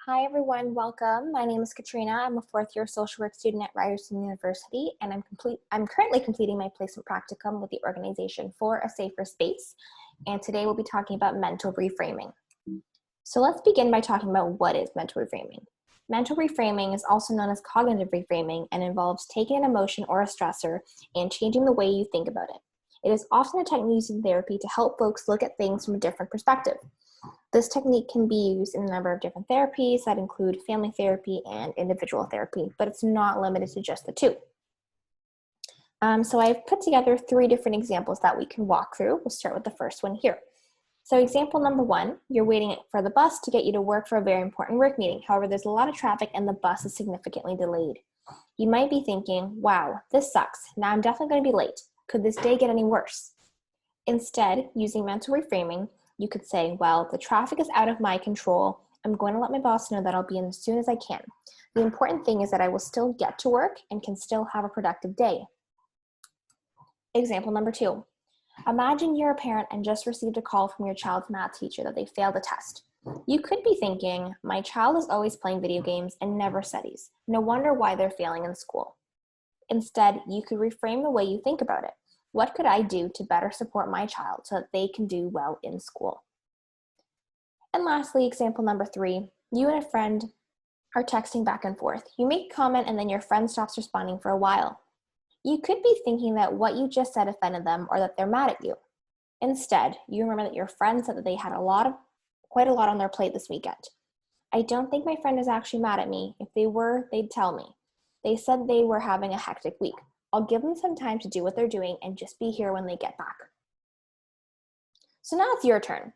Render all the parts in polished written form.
Hi everyone, welcome. My name is Katrina. I'm a fourth year social work student at Ryerson University, and I'm currently completing my placement practicum with the organization For a Safer Space. And today we'll be talking about mental reframing. So let's begin by talking about what is mental reframing. Mental reframing is also known as cognitive reframing and involves taking an emotion or a stressor and changing the way you think about it. It is often a technique used in therapy to help folks look at things from a different perspective. This technique can be used in a number of different therapies that include family therapy and individual therapy, but it's not limited to just the two. So I've put together 3 different examples that we can walk through. We'll start with the first one here. So example number 1, you're waiting for the bus to get you to work for a very important work meeting. However, there's a lot of traffic and the bus is significantly delayed. You might be thinking, wow, this sucks. Now I'm definitely going to be late. Could this day get any worse? Instead, using mental reframing, you could say, well, the traffic is out of my control. I'm going to let my boss know that I'll be in as soon as I can. The important thing is that I will still get to work and can still have a productive day. Example number 2. Imagine you're a parent and just received a call from your child's math teacher that they failed a test. You could be thinking, my child is always playing video games and never studies. No wonder why they're failing in school. Instead, you could reframe the way you think about it. What could I do to better support my child so that they can do well in school? And lastly, example number 3, you and a friend are texting back and forth. You make a comment and then your friend stops responding for a while. You could be thinking that what you just said offended them or that they're mad at you. Instead, you remember that your friend said that they had quite a lot on their plate this weekend. I don't think my friend is actually mad at me. If they were, they'd tell me. They said they were having a hectic week. I'll give them some time to do what they're doing and just be here when they get back. So now it's your turn.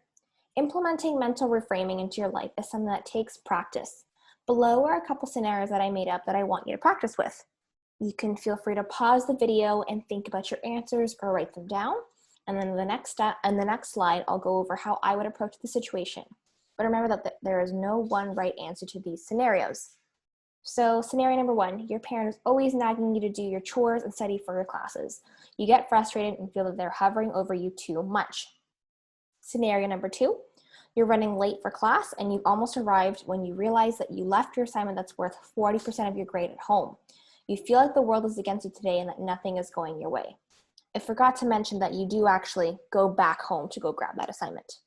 Implementing mental reframing into your life is something that takes practice. Below are a couple scenarios that I made up that I want you to practice with. You can feel free to pause the video and think about your answers or write them down. And then the next slide, I'll go over how I would approach the situation. But remember that there is no one right answer to these scenarios. So scenario number 1, your parent is always nagging you to do your chores and study for your classes. You get frustrated and feel that they're hovering over you too much. Scenario number 2, you're running late for class and you've almost arrived when you realize that you left your assignment that's worth 40% of your grade at home. You feel like the world is against you today and that nothing is going your way. I forgot to mention that you do actually go back home to go grab that assignment.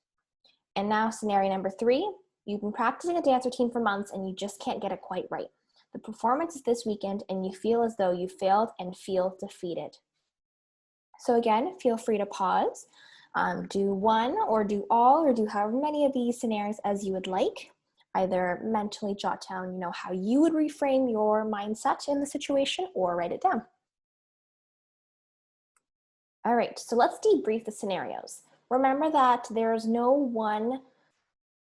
And now scenario number 3, you've been practicing a dance routine for months and you just can't get it quite right. The performance is this weekend and you feel as though you failed and feel defeated. So again, feel free to pause, do one or do all or do however many of these scenarios as you would like. Either mentally jot down, how you would reframe your mindset in the situation or write it down. All right, so let's debrief the scenarios. Remember that there is no one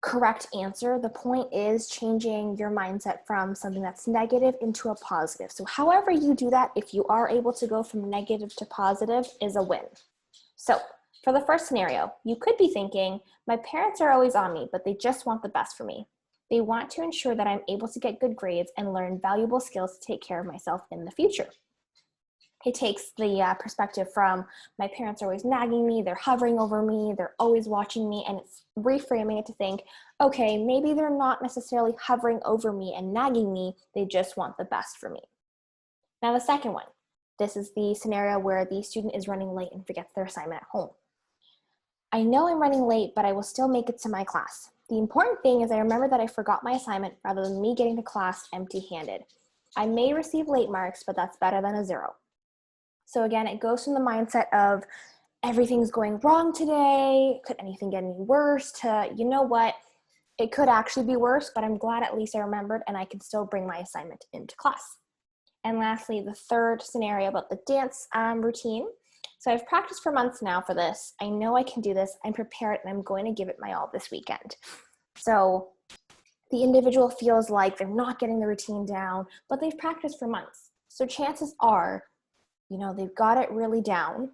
correct answer. The point is changing your mindset from something that's negative into a positive. So however you do that, if you are able to go from negative to positive, is a win. So for the first scenario, you could be thinking, my parents are always on me, but they just want the best for me. They want to ensure that I'm able to get good grades and learn valuable skills to take care of myself in the future. It takes the perspective from my parents are always nagging me, they're hovering over me, they're always watching me, and it's reframing it to think, okay, maybe they're not necessarily hovering over me and nagging me, they just want the best for me. Now the second one, this is the scenario where the student is running late and forgets their assignment at home. I know I'm running late, but I will still make it to my class. The important thing is I remember that I forgot my assignment rather than me getting to class empty-handed. I may receive late marks, but that's better than a 0. So again, it goes from the mindset of everything's going wrong today, could anything get any worse, to, you know what, it could actually be worse, but I'm glad at least I remembered and I can still bring my assignment into class. And lastly, the third scenario about the dance routine. So I've practiced for months now for this. I know I can do this, I'm prepared, and I'm going to give it my all this weekend. So the individual feels like they're not getting the routine down, but they've practiced for months. So chances are, they've got it really down,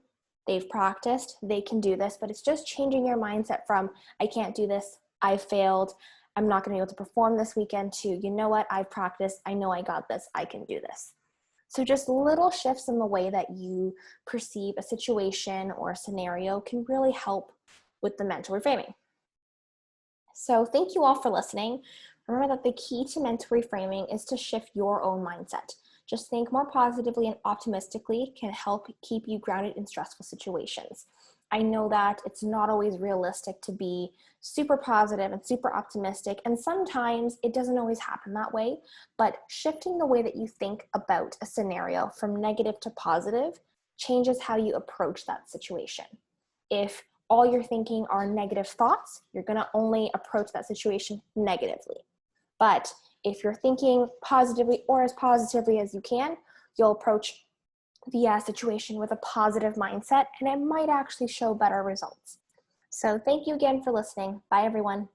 they've practiced, they can do this, but it's just changing your mindset from, I can't do this, I failed, I'm not gonna be able to perform this weekend, to, you know what, I've practiced, I know I got this, I can do this. So just little shifts in the way that you perceive a situation or a scenario can really help with the mental reframing. So thank you all for listening. Remember that the key to mental reframing is to shift your own mindset. Just think more positively and optimistically can help keep you grounded in stressful situations. I know that it's not always realistic to be super positive and super optimistic, and sometimes it doesn't always happen that way, but shifting the way that you think about a scenario from negative to positive changes how you approach that situation. If all you're thinking are negative thoughts, you're going to only approach that situation negatively. But if you're thinking positively or as positively as you can, you'll approach the situation with a positive mindset, and it might actually show better results. So thank you again for listening. Bye, everyone.